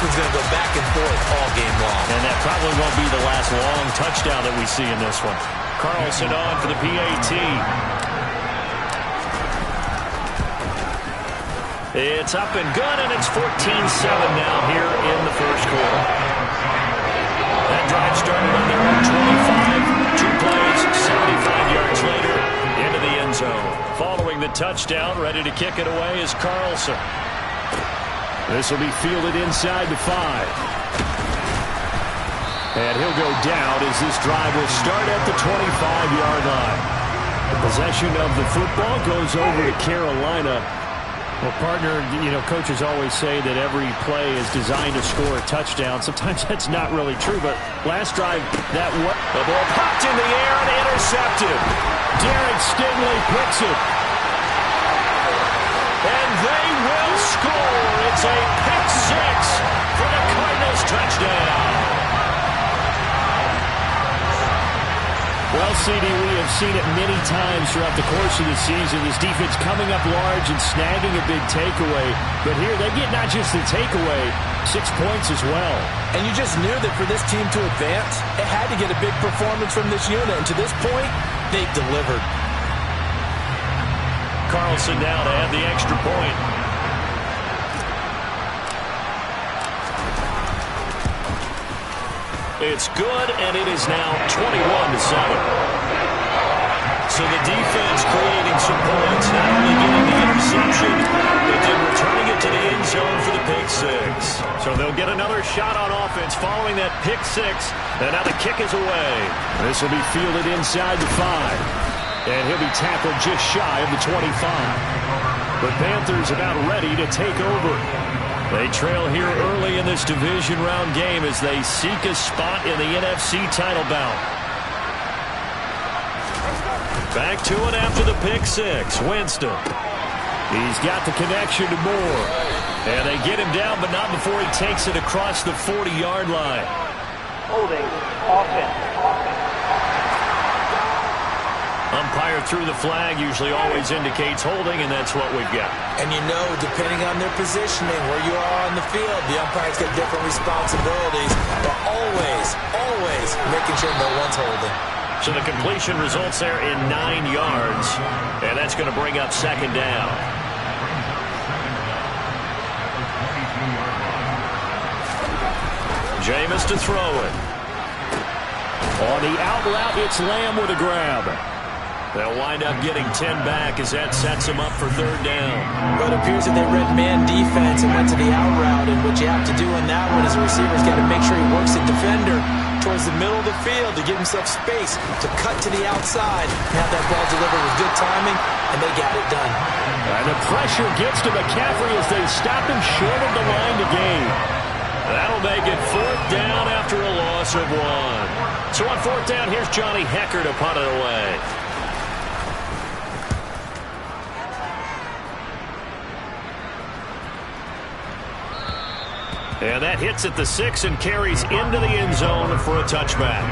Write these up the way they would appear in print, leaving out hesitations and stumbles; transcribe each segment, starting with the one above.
one's going to go back and forth all game long. And that probably won't be the last long touchdown that we see in this one. Carlson on for the PAT. It's up and good, and it's 14-7 now here in the first quarter. That drive started on their own 25. 2 plays, 75 yards later, into the end zone. Following the touchdown, ready to kick it away is Carlson. This will be fielded inside the 5. And he'll go down as this drive will start at the 25-yard line. The possession of the football goes over to Carolina. Well, partner, you know, coaches always say that every play is designed to score a touchdown. Sometimes that's not really true, but last drive, the ball popped in the air and intercepted. Derek Stingley picks it. And they will score. It's a pick 6 for the Cardinals touchdown. Well, CD, we have seen it many times throughout the course of the season. This defense coming up large and snagging a big takeaway. But here, they get not just the takeaway, 6 points as well. And you just knew that for this team to advance, it had to get a big performance from this unit. And to this point, they've delivered. Carlson now to add the extra point. It's good, and it is now 21-7. So the defense creating some points, not only getting the interception, but then returning it to the end zone for the pick 6. So they'll get another shot on offense following that pick 6, and now the kick is away. This will be fielded inside the 5, and he'll be tackled just shy of the 25. The Panthers about ready to take over. They trail here early in this division round game as they seek a spot in the NFC title bout. Back to it after the pick 6. Winston. He's got the connection to Moore. And they get him down, but not before he takes it across the 40-yard line. Holding, offense. Umpire through the flag usually always indicates holding, and that's what we've got. And you know, depending on their positioning, where you are on the field, the umpires get different responsibilities, but always making sure no one's holding. So the completion results there in 9 yards, and that's going to bring up second down. Jameis to throw it. On the out route, it's Lamb with a grab. They'll wind up getting 10 back as that sets them up for third down. But it appears that they read man defense and went to the out route, and what you have to do in that one as a receiver's got to make sure he works the defender towards the middle of the field to give himself space to cut to the outside and have that ball delivered with good timing, and they got it done. And the pressure gets to McCaffrey as they stop him short of the line to gain. That'll make it fourth down after a loss of 1. So on fourth down, here's Johnny Hecker to punt it away. And that hits at the 6 and carries into the end zone for a touchback.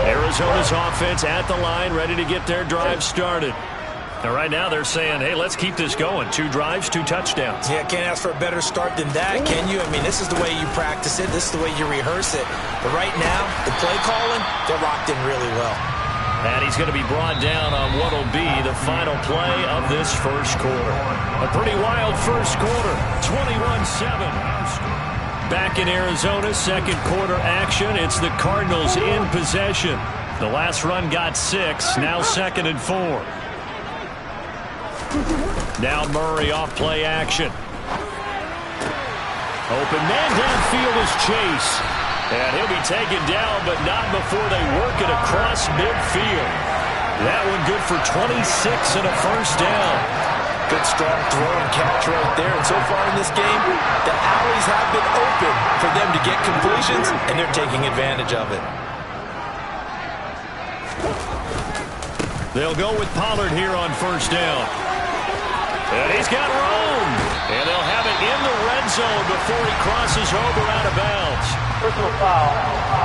Arizona's offense at the line, ready to get their drive started. Now, right now, they're saying, hey, let's keep this going. 2 drives, 2 touchdowns. Yeah, can't ask for a better start than that, can you? I mean, this is the way you practice it. This is the way you rehearse it. But right now, the play calling, they're locked in really well. And he's going to be brought down on what will be the final play of this first quarter. A pretty wild first quarter, 21-7. Back in Arizona, second quarter action. It's the Cardinals in possession. The last run got 6, now 2nd and 4. Now Murray off play action. Open man downfield is Chase. And he'll be taken down, but not before they work it across midfield. That one good for 26 and a first down. Good strong throw and catch right there. And so far in this game, the alleys have been open for them to get completions, and they're taking advantage of it. They'll go with Pollard here on first down. And he's got room. And they'll have it in the red zone before he crosses over out of bounds. Personal foul,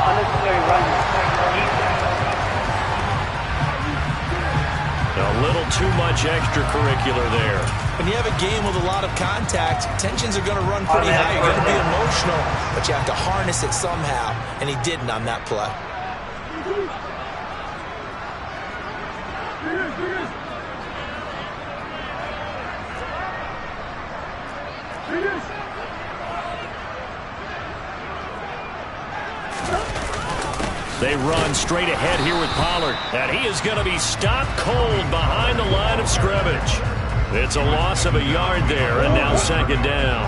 unnecessary running. The A little too much extracurricular there. When you have a game with a lot of contact, tensions are going to run pretty high. You're going to be emotional, but you have to harness it somehow, and he didn't on that play. They run straight ahead here with Pollard, and he is going to be stopped cold behind the line of scrimmage. It's a loss of a yard there, and now second down.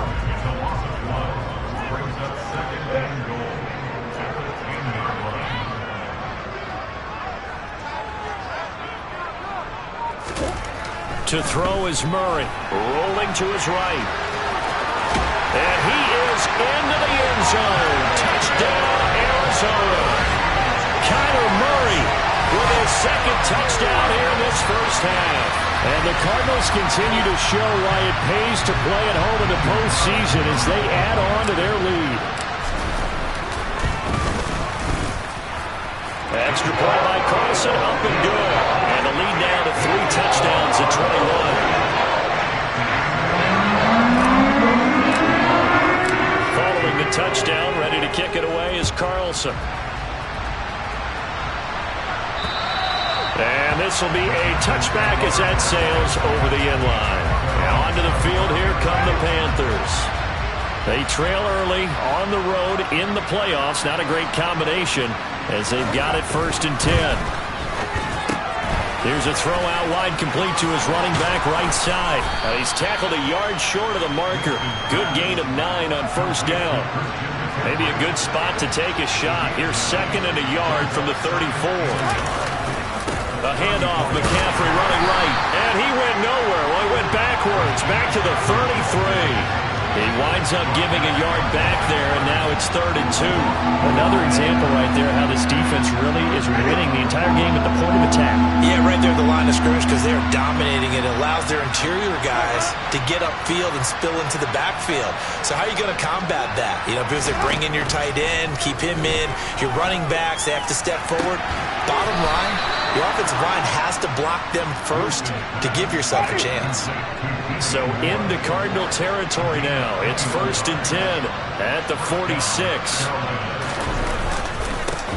To throw is Murray, rolling to his right. And he is into the end zone. Touchdown, Arizona. Kyler Murray with his second touchdown here in this first half. And the Cardinals continue to show why it pays to play at home in the postseason as they add on to their lead. Extra point by Carlson, up and good. And the lead now to 3 touchdowns at 21. Following the touchdown, ready to kick it away is Carlson. And this will be a touchback as that sails over the end line. Now onto the field, here come the Panthers. They trail early on the road in the playoffs. Not a great combination as they've got it 1st and 10. Here's a throw out wide, complete to his running back right side. He's tackled a yard short of the marker. Good gain of 9 on 1st down. Maybe a good spot to take a shot. Here's 2nd and a yard from the 34. A handoff, McCaffrey running right, and he went nowhere. Well, he went backwards, back to the 33. He winds up giving a yard back there, and now it's 3rd and 2. Another example right there how this defense really is winning the entire game at the point of attack. Yeah, right there at the line of scrimmage because they're dominating it. It allows their interior guys to get upfield and spill into the backfield. So how are you going to combat that? You know, because they bring in your tight end, keep him in. Your running backs, they have to step forward. Bottom line, your offensive line has to block them first to give yourself a chance. So into Cardinal territory now. It's 1st and 10 at the 46.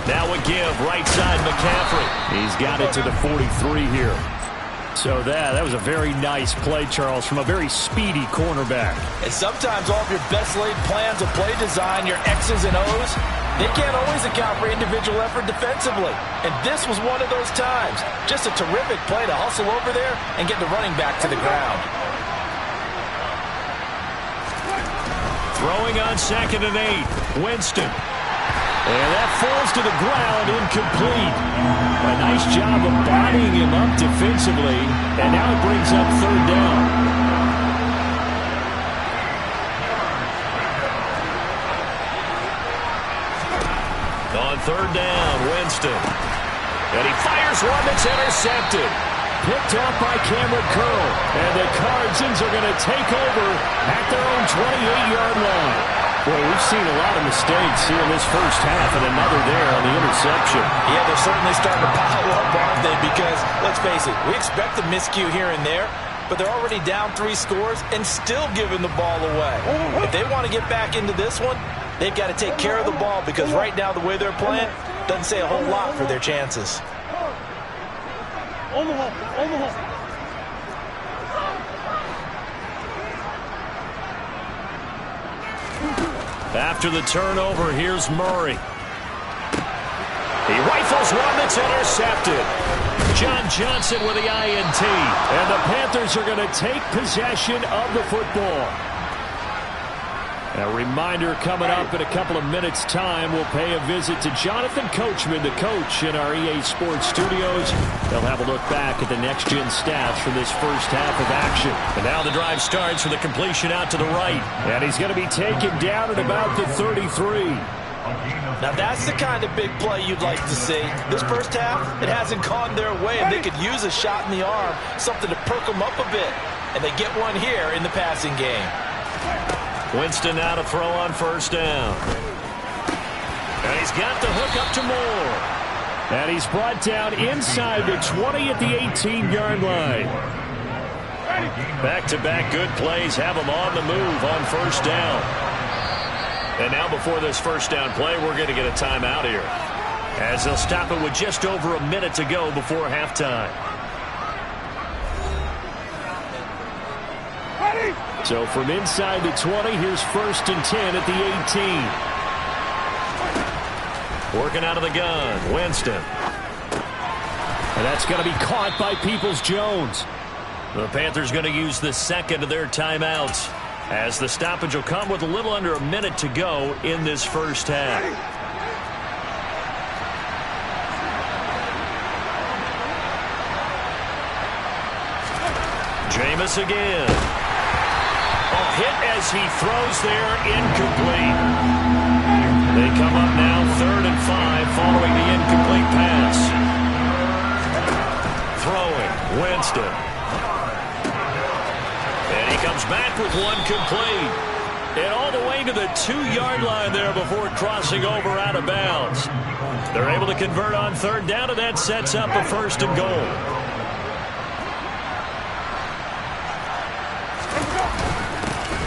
Now a give, right side McCaffrey. He's got it to the 43 here. So that was a very nice play, Charles, from a very speedy cornerback. And sometimes all of your best laid plans of play design, your X's and O's, they can't always account for individual effort defensively. And this was one of those times. Just a terrific play to hustle over there and get the running back to the ground. Throwing on 2nd and 8. Winston. And that falls to the ground, incomplete. A nice job of bodying him up defensively. And now it brings up 3rd down. On 3rd down, Winston. And he fires one that's intercepted. Picked off by Cameron Curl. And the Cardsons are going to take over at their own 28-yard line. Boy, we've seen a lot of mistakes here in this first half, and another there on the interception. Yeah, they're certainly starting to pile up, aren't they? Because, let's face it, we expect a miscue here and there, but they're already down 3 scores and still giving the ball away. If they want to get back into this one, they've got to take care of the ball because right now the way they're playing doesn't say a whole lot for their chances. After the turnover, here's Murray. He rifles one that's intercepted. John Johnson with the INT. And the Panthers are going to take possession of the football. A reminder coming up in a couple of minutes' time. We'll pay a visit to Jonathan Coachman, the coach in our EA Sports studios. They'll have a look back at the next-gen stats from this first half of action. And now the drive starts with a completion out to the right. And he's going to be taken down at about the 33. Now that's the kind of big play you'd like to see. This first half, it hasn't gone their way, and they could use a shot in the arm, something to perk them up a bit. And they get one here in the passing game. Winston now to throw on 1st down. And he's got the hook up to Moore. And he's brought down inside the 20 at the 18-yard line. Back-to-back good plays have them on the move on first down. And now before this first down play, we're going to get a timeout here, as they'll stop it with just over a minute to go before halftime. So from inside the 20, here's 1st and 10 at the 18. Working out of the gun, Winston. And that's going to be caught by Peoples-Jones. The Panthers going to use the second of their timeouts, as the stoppage will come with a little under a minute to go in this first half. Jameis again. A hit as he throws there, incomplete. They come up now 3rd and 5 following the incomplete pass. Throwing, Winston. And he comes back with one complete. And all the way to the 2-yard line there before crossing over out of bounds. They're able to convert on 3rd down, and that sets up a 1st and goal.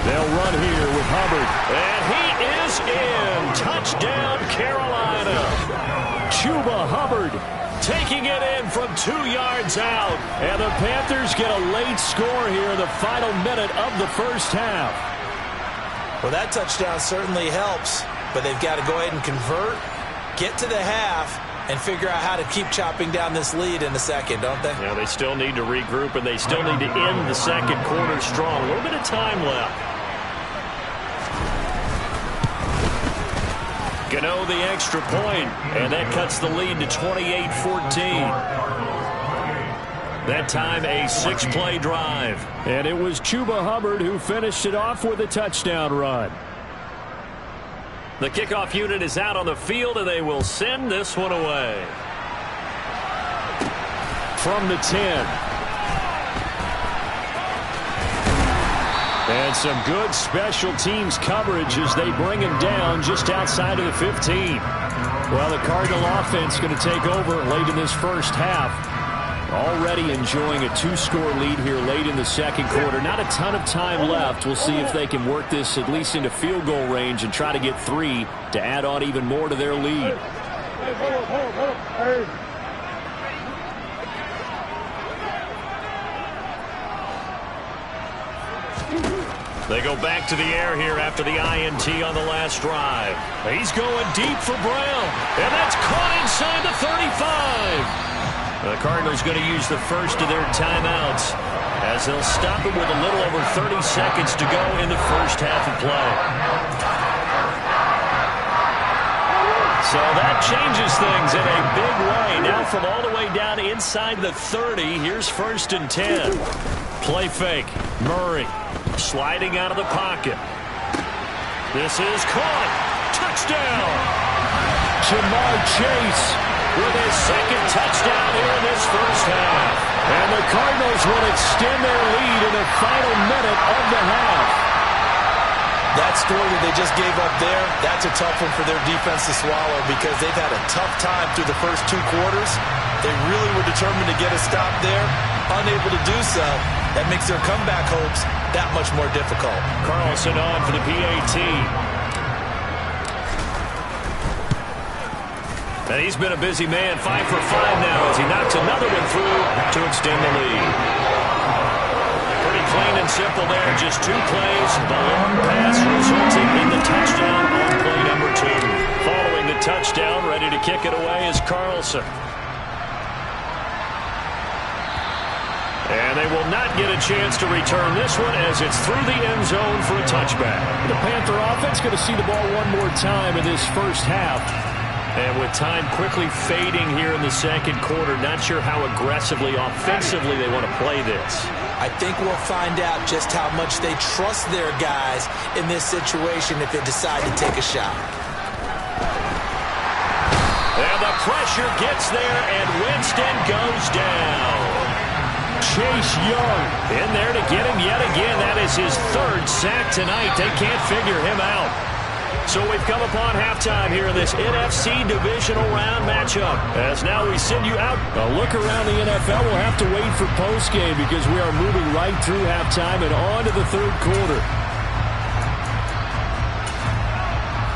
They'll run here with Hubbard. And he is in. Touchdown, Carolina. Chuba Hubbard taking it in from 2 yards out. And the Panthers get a late score here in the final minute of the first half. Well, that touchdown certainly helps, but they've got to go ahead and convert, get to the half, and figure out how to keep chopping down this lead in the second, don't they? Yeah, they still need to regroup, and they still need to end the second quarter strong. A little bit of time left. Gano the extra point, and that cuts the lead to 28-14. That time a 6-play drive. And it was Chuba Hubbard who finished it off with a touchdown run. The kickoff unit is out on the field, and they will send this one away. From the 10. And some good special teams coverage as they bring him down just outside of the 15. Well, the Cardinal offense going to take over late in this first half. Already enjoying a 2-score lead here late in the second quarter. Not a ton of time left. We'll see if they can work this at least into field goal range and try to get 3 to add on even more to their lead. They go back to the air here after the INT on the last drive. He's going deep for Brown, and that's caught inside the 35. The Cardinals going to use the first of their timeouts, as they'll stop it with a little over 30 seconds to go in the first half of play. So that changes things in a big way. Now from all the way down inside the 30, here's 1st and 10. Play fake. Murray sliding out of the pocket. This is caught. Touchdown. Jamar Chase with his second touchdown here in this first half. And the Cardinals will extend their lead in the final minute of the half. That score that they just gave up there, that's a tough one for their defense to swallow, because they've had a tough time through the first 2 quarters. They really were determined to get a stop there, unable to do so. That makes their comeback hopes that much more difficult. Carlson on for the PAT. And he's been a busy man, 5 for 5 now as he knocks another one through to extend the lead. Pretty plain and simple there, just 2 plays. The long pass resulting in the touchdown on play number 2. Following the touchdown, ready to kick it away is Carlson. And they will not get a chance to return this one as it's through the end zone for a touchback. The Panther offense going to see the ball one more time in this first half. And with time quickly fading here in the second quarter, not sure how aggressively, offensively they want to play this. I think we'll find out just how much they trust their guys in this situation if they decide to take a shot. And the pressure gets there, and Winston goes down. Chase Young in there to get him yet again. That is his 3rd sack tonight. They can't figure him out. So we've come upon halftime here in this NFC Divisional Round matchup. As now we send you out. A look around the NFL. We'll have to wait for postgame because we are moving right through halftime and on to the third quarter.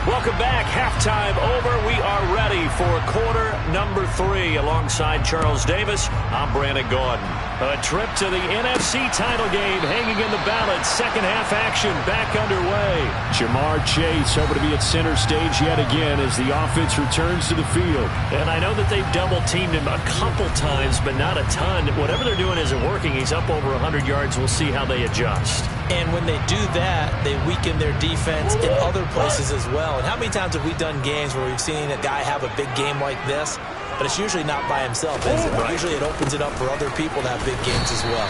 Welcome back. Halftime over. We are ready for quarter number 3. Alongside Charles Davis, I'm Brandon Gaudin. A trip to the NFC title game hanging in the balance. Second half action back underway. Jamar Chase over to be at center stage yet again as the offense returns to the field. And I know that they've double-teamed him a couple times, but not a ton. Whatever they're doing isn't working. He's up over 100 yards. We'll see how they adjust. And when they do that, they weaken their defense in other places as well. And how many times have we done games where we've seen a guy have a big game like this, but it's usually not by himself, is it? Right. Usually it opens it up for other people to have big games as well.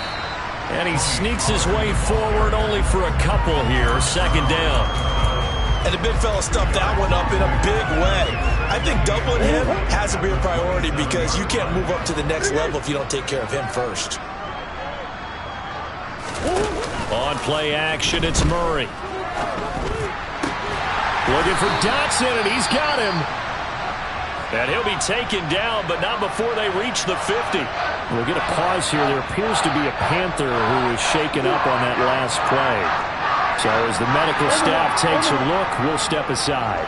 And he sneaks his way forward only for a couple here. Second down. And the big fella stuffed that one up in a big way. I think doubling him has to be a priority because you can't move up to the next level if you don't take care of him first. On play action, it's Murray. Looking for Dotson, and he's got him. And he'll be taken down, but not before they reach the 50. We'll get a pause here. There appears to be a Panther who was shaken up on that last play. So as the medical staff takes a look, we'll step aside.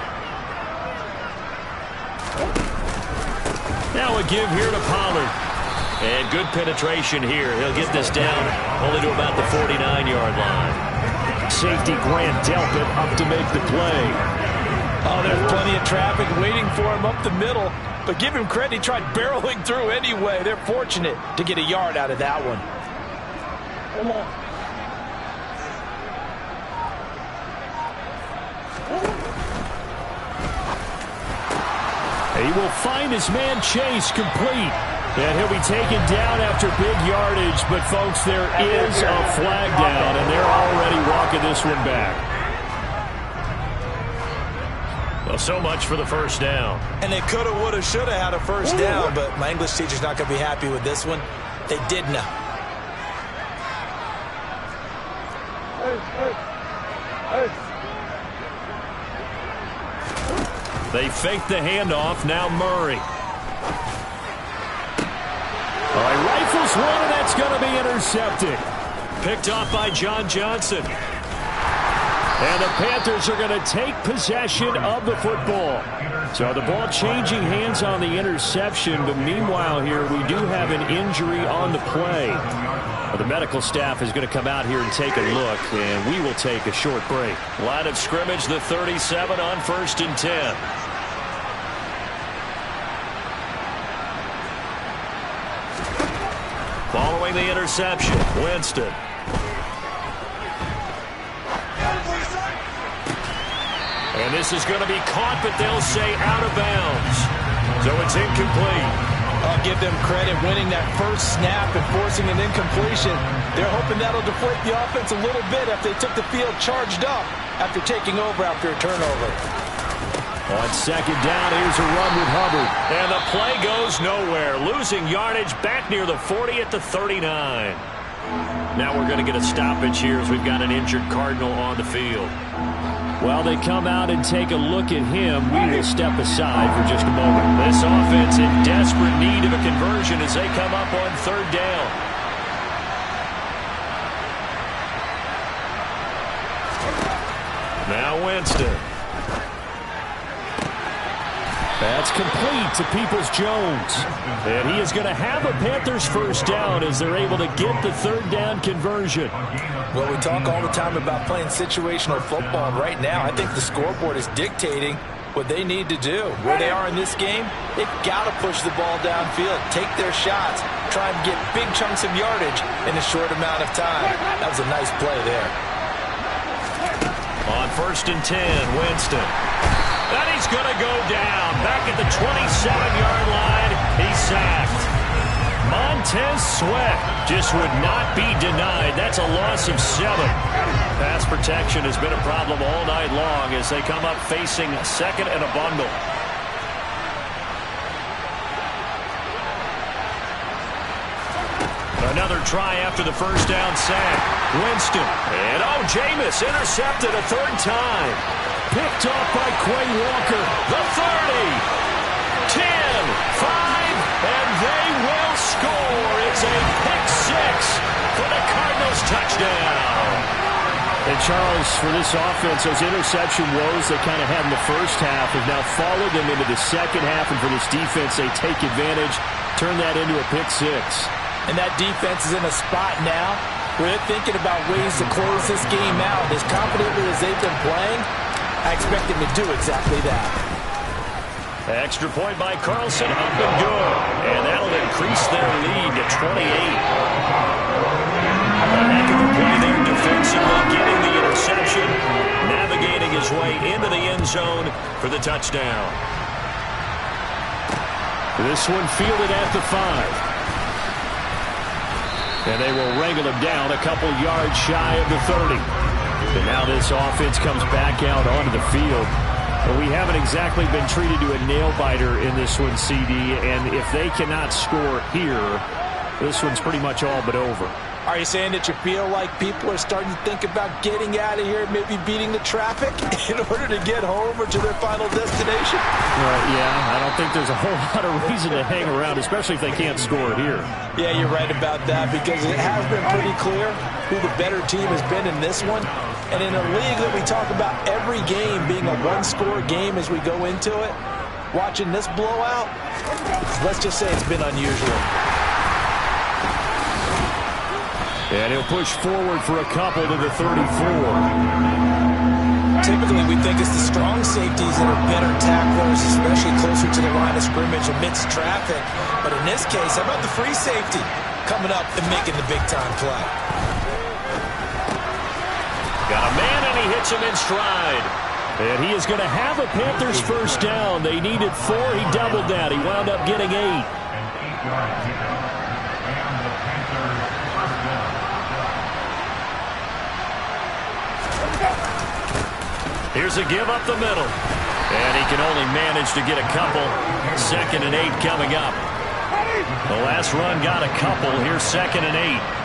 Now a give here to Pollard. And good penetration here. He'll get this down only to about the 49-yard line. Safety Grant Delpit up to make the play. Oh, there's plenty of traffic waiting for him up the middle. But give him credit, he tried barreling through anyway. They're fortunate to get a yard out of that one. He will find his man Chase complete. And he'll be taken down after big yardage. But, folks, there is a flag down, and they're already walking this one back. Well, so much for the first down. And they coulda, woulda, shoulda had a first down, but my English teacher's not going to be happy with this one. They did not. They fake the handoff. Now Murray. All right, rifles one, and that's going to be intercepted. Picked off by John Johnson. And the Panthers are going to take possession of the football. So the ball changing hands on the interception, but meanwhile here we do have an injury on the play. Well, the medical staff is going to come out here and take a look, and we will take a short break. Line of scrimmage, the 37 on 1st and 10. Following the interception, Winston. And this is going to be caught, but they'll say out of bounds. So it's incomplete. I'll give them credit winning that first snap and forcing an incompletion. They're hoping that'll deflate the offense a little bit after they took the field charged up after taking over after a turnover. On second down, here's a run with Hubbard. And the play goes nowhere. Losing yardage back near the 40 at the 39. Now we're going to get a stoppage here as we've got an injured Cardinal on the field. While they come out and take a look at him, we will step aside for just a moment. This offense in desperate need of a conversion as they come up on third down. Now Winston. That's complete to Peoples-Jones. And he is going to have a Panthers first down as they're able to get the third down conversion. Well, we talk all the time about playing situational football, and right now I think the scoreboard is dictating what they need to do. Where they are in this game, they've got to push the ball downfield, take their shots, try and get big chunks of yardage in a short amount of time. That was a nice play there. On 1st and 10, Winston. And he's going to go down. Back at the 27-yard line, he's sacked. Montez Sweat just would not be denied. That's a loss of 7. Pass protection has been a problem all night long as they come up facing second and a bundle. Another try after the first down sack. Winston. And Jameis intercepted a third time. Picked off by Quay Walker. The 30. 10, 5, and they will score. It's a pick six for the Cardinals touchdown. And Charles, for this offense, those interception woes they kind of had in the first half have now followed them into the second half. And for this defense, they take advantage, turn that into a pick six. And that defense is in a spot now where they're thinking about ways to close this game out. As confidently as they've been playing, I expect them to do exactly that. Extra point by Carlson, up and good. And that'll increase their lead to 28. A heck of a play there defensively, getting the interception, navigating his way into the end zone for the touchdown. This one fielded at the 5. And they will wrangle him down a couple yards shy of the 30. And now this offense comes back out onto the field. But we haven't exactly been treated to a nail-biter in this one, CD. And if they cannot score here, this one's pretty much all but over. Are you saying that you feel like people are starting to think about getting out of here, maybe beating the traffic in order to get home or to their final destination? Yeah, I don't think there's a whole lot of reason to hang around, especially if they can't score here. Yeah, you're right about that, because it has been pretty clear who the better team has been in this one. And in a league that we talk about every game being a one-score game as we go into it, watching this blowout, let's just say it's been unusual. And he'll push forward for a couple to the 34. Typically, we think it's the strong safeties that are better tacklers, especially closer to the line of scrimmage amidst traffic. But in this case, how about the free safety coming up and making the big-time play? Got a man, and he hits him in stride. And he is going to have a Panthers first down. They needed 4. He doubled that. He wound up getting 8. Here's a give up the middle. And he can only manage to get a couple. 2nd and 8 coming up. The last run got a couple. Here's 2nd and 8.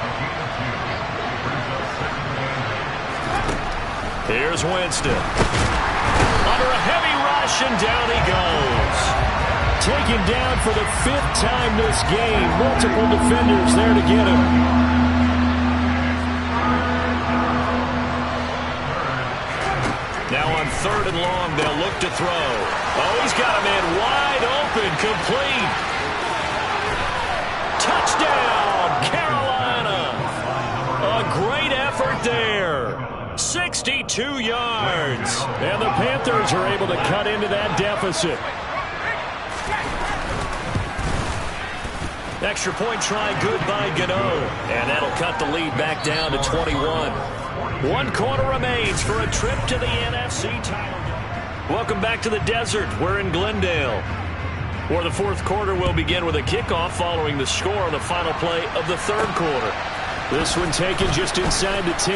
Here's Winston. Under a heavy rush, and down he goes. Taken down for the 5th time this game. Multiple defenders there to get him. Now on 3rd and long, they'll look to throw. Oh, he's got a man wide open, complete. Touchdown, Carolina. A great effort there. 62 yards. And the Panthers are able to cut into that deficit. Extra point try good by Gano. And that'll cut the lead back down to 21. 1 quarter remains for a trip to the NFC title game. Welcome back to the desert. We're in Glendale, where the 4th quarter will begin with a kickoff following the score on the final play of the 3rd quarter. This one taken just inside the 10.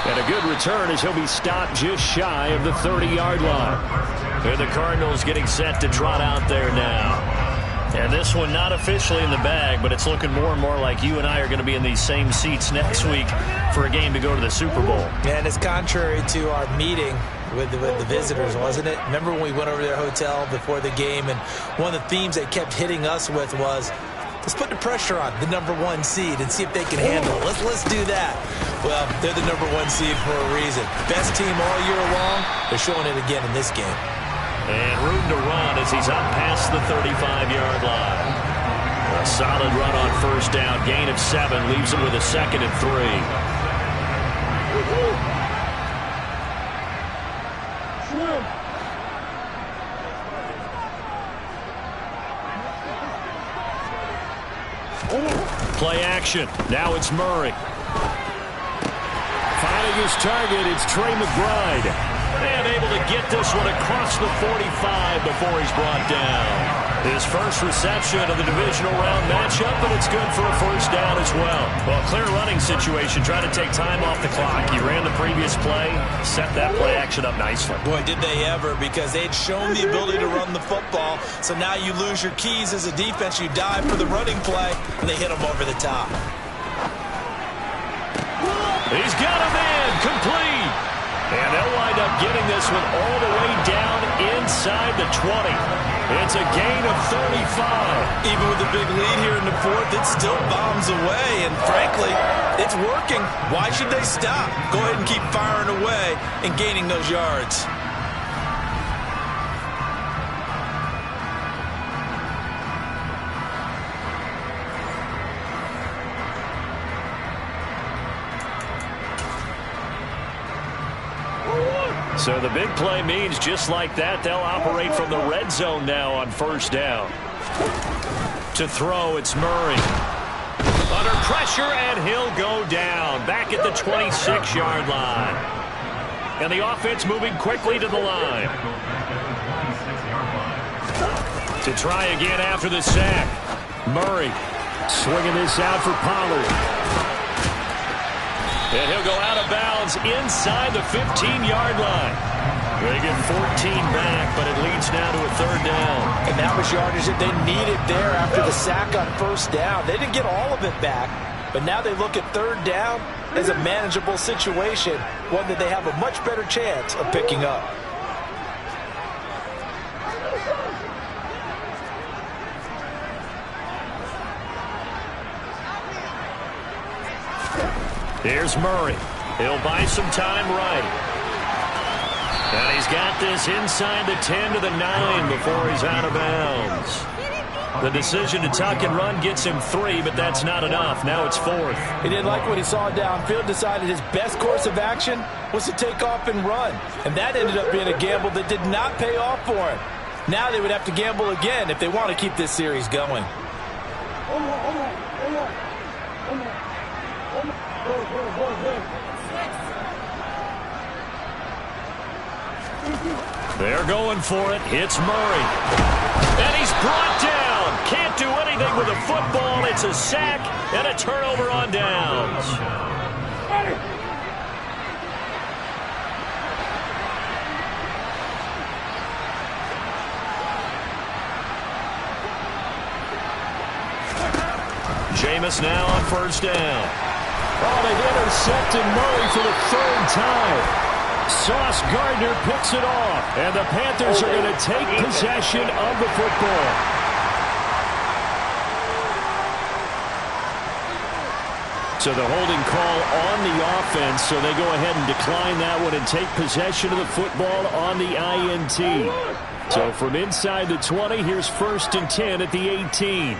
And a good return as he'll be stopped just shy of the 30-yard line. And the Cardinals getting set to trot out there now. And this one not officially in the bag, but it's looking more and more like you and I are going to be in these same seats next week for a game to go to the Super Bowl. And it's contrary to our meeting with the visitors, wasn't it? Remember when we went over to their hotel before the game, and one of the themes they kept hitting us with was, let's put the pressure on the #1 seed and see if they can handle it. Let's do that. Well, they're the #1 seed for a reason. Best team all year long. They're showing it again in this game. And room to run as he's up past the 35-yard line. A solid run on 1st down. Gain of 7 leaves him with a 2nd and 3. Play action. Now it's Murray. Finding his target, it's Trey McBride. And able to get this one across the 45 before he's brought down. His first reception of the divisional round matchup, but it's good for a 1st down as well. Well, clear running situation, trying to take time off the clock. He ran the previous play, set that play action up nicely. Boy, did they ever, because they'd shown the ability to run the football. So now you lose your keys as a defense. You dive for the running play, and they hit them over the top. He's got a man complete. And they'll wind up getting this one all the way down inside the 20. It's a gain of 35. Even with the big lead here in the fourth, it still bombs away. And frankly, it's working. Why should they stop? Go ahead and keep firing away and gaining those yards. So the big play means just like that, they'll operate from the red zone now on first down. To throw, it's Murray. Under pressure, and he'll go down. Back at the 26-yard line. And the offense moving quickly to the line. To try again after the sack. Murray swinging this out for Pollard. And he'll go out of bounds inside the 15-yard line. They get 14 back, but it leads now to a third down. And that was yardage that they needed there after the sack on first down. They didn't get all of it back, but now they look at third down as a manageable situation, one that they have a much better chance of picking up. Here's Murray. He'll buy some time right. And he's got this inside the 10 to the 9 before he's out of bounds. The decision to tuck and run gets him 3, but that's not enough. Now it's 4th. He didn't like what he saw downfield, decided his best course of action was to take off and run. And that ended up being a gamble that did not pay off for him. Now they would have to gamble again if they want to keep this series going. They're going for it. It's Murray. And he's brought down. Can't do anything with a football. It's a sack and a turnover on downs. Jameis now on first down. Oh, they've intercepted Murray for the third time. Sauce Gardner picks it off, and the Panthers are going to take possession of the football. So the holding call on the offense, so they go ahead and decline that one and take possession of the football on the INT. So from inside the 20, here's 1st and 10 at the 18.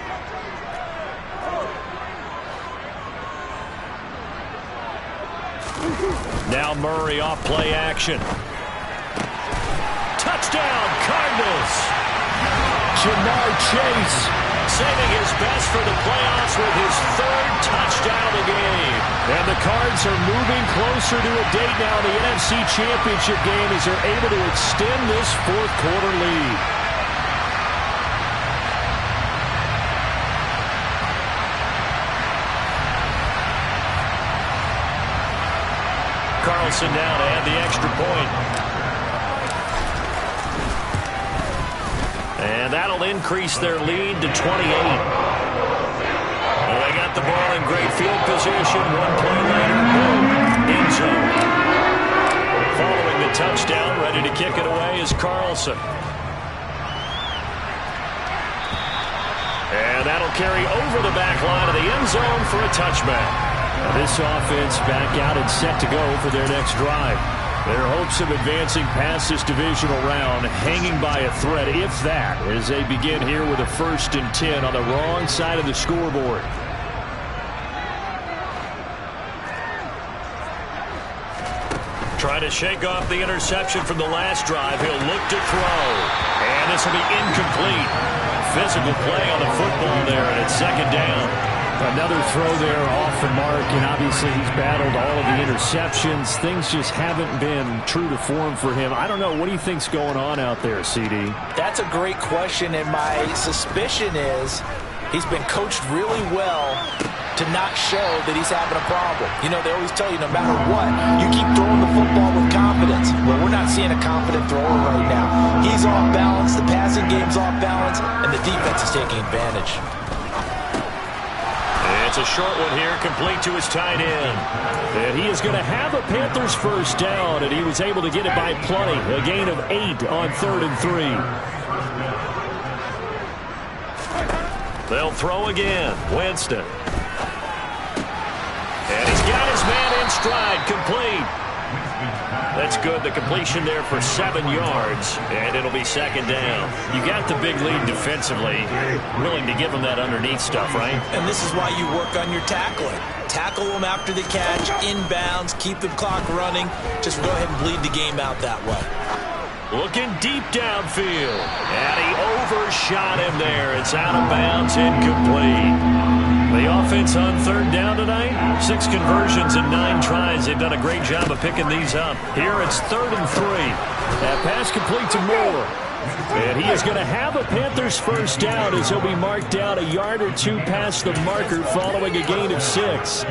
Now Murray off play action. Touchdown, Cardinals. Jamar Chase saving his best for the playoffs with his 3rd touchdown of the game. And the Cards are moving closer to a date now in the NFC Championship game as they're able to extend this 4th quarter lead. Carlson now to add the extra point. And that'll increase their lead to 28. Well, they got the ball in great field position. One play later, boom, end zone. Following the touchdown, ready to kick it away is Carlson. And that'll carry over the back line of the end zone for a touchback. Now this offense back out and set to go for their next drive. Their hopes of advancing past this divisional round hanging by a thread, if that, as they begin here with a 1st and 10 on the wrong side of the scoreboard. Trying to shake off the interception from the last drive. He'll look to throw. And this will be incomplete. Physical play on the football there, and it's 2nd down. Another throw there off the mark, and obviously he's battled all of the interceptions. Things just haven't been true to form for him. I don't know. What do you think's going on out there, CD? That's a great question, and my suspicion is he's been coached really well to not show that he's having a problem. You know, they always tell you no matter what, you keep throwing the football with confidence. Well, we're not seeing a confident thrower right now. He's off balance, the passing game's off balance, and the defense is taking advantage. It's a short one here, complete to his tight end. And he is going to have a Panthers first down, and he was able to get it by plenty. A gain of 8 on 3rd and 3. They'll throw again. Winston. And he's got his man in stride, complete. That's good. The completion there for 7 yards, and it'll be 2nd down. You got the big lead defensively. Willing to give them that underneath stuff, right? And this is why you work on your tackling. Tackle them after the catch, inbounds, keep the clock running. Just go ahead and bleed the game out that way. Looking deep downfield. And he overshot him there. It's out of bounds, incomplete. The offense on 3rd down tonight, 6 conversions and 9 tries. They've done a great job of picking these up. Here it's 3rd and 3. That pass complete to Moore. And he is going to have a Panthers first down as he'll be marked down a yard or 2 past the marker following a gain of 6.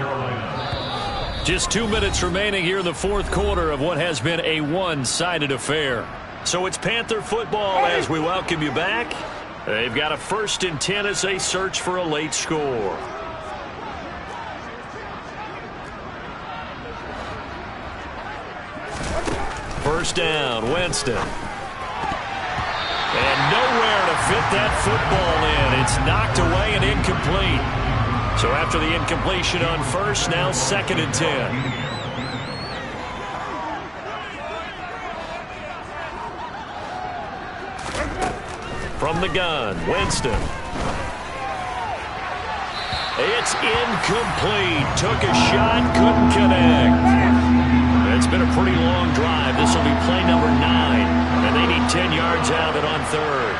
Just 2 minutes remaining here in the 4th quarter of what has been a one-sided affair. So it's Panther football as we welcome you back. They've got a 1st and 10 as they search for a late score. First down, Winston. And nowhere to fit that football in. It's knocked away and incomplete. So after the incompletion on 1st, now 2nd and 10. From the gun, Winston. It's incomplete. Took a shot, couldn't connect. It's been a pretty long drive. This will be play number 9. And they need 10 yards out of it on 3rd.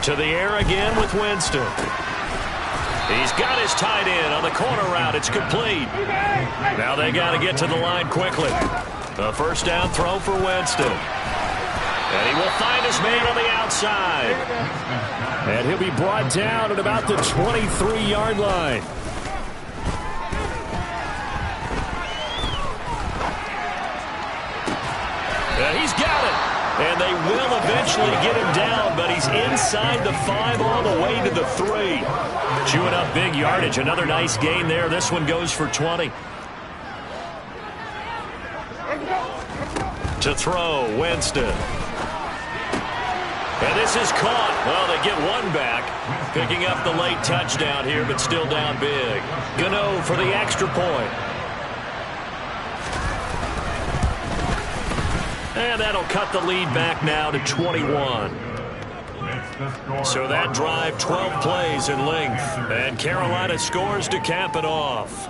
To the air again with Winston. He's got his tight end on the corner route. It's complete. Now they got to get to the line quickly. A first down throw for Winston. And he will find his man on the outside. And he'll be brought down at about the 23-yard line. And he's got it. And they will eventually get him down, but he's inside the 5 all the way to the 3. Chewing up big yardage. Another nice gain there. This one goes for 20. To throw, Winston. And this is caught. Well, they get one back. Picking up the late touchdown here, but still down big. Gano for the extra point. And that'll cut the lead back now to 21. So that drive, 12 plays in length. And Carolina scores to cap it off.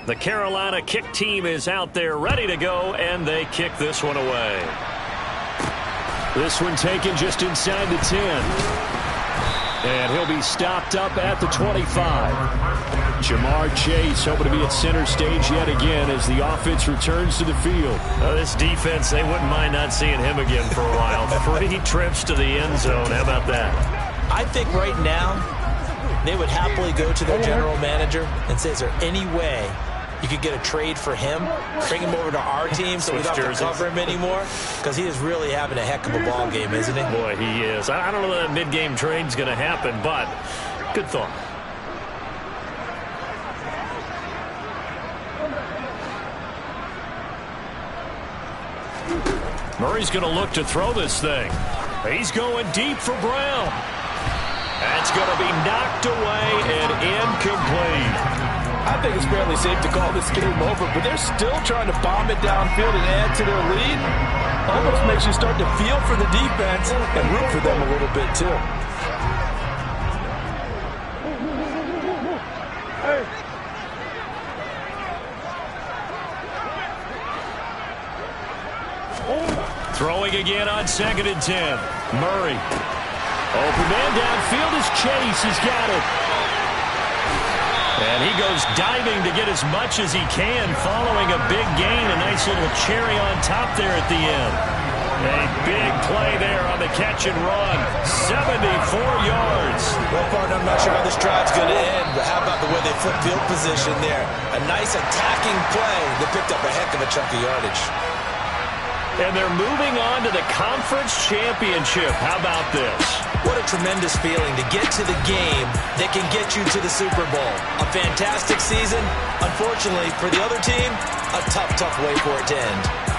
The Carolina kick team is out there ready to go, and they kick this one away. This one taken just inside the 10. And he'll be stopped up at the 25. Jamar Chase hoping to be at center stage yet again as the offense returns to the field. This defense, they wouldn't mind not seeing him again for a while. 3 trips to the end zone. How about that? I think right now they would happily go to their general manager and say, is there any way you could get a trade for him, bring him over to our team so we don't have to cover him anymore? Because he is really having a heck of a ball game, isn't he? Boy, he is. I don't know that mid-game trade's going to happen, but good thought. Murray's going to look to throw this thing. He's going deep for Brown. That's going to be knocked away and incomplete. I think it's fairly safe to call this game over, but they're still trying to bomb it downfield and add to their lead. Almost makes you start to feel for the defense and root for them a little bit, too. Throwing again on 2nd and 10. Murray. Open man downfield is Chase. He's got it. And he goes diving to get as much as he can, following a big gain. A nice little cherry on top there at the end. A big play there on the catch and run. 74 yards. Well, partner, I'm not sure how this drive's going to end, but how about the way they flip field position there? A nice attacking play that picked up a heck of a chunk of yardage. And they're moving on to the conference championship. How about this? What a tremendous feeling to get to the game that can get you to the Super Bowl. A fantastic season. Unfortunately, for the other team, a tough way for it to end.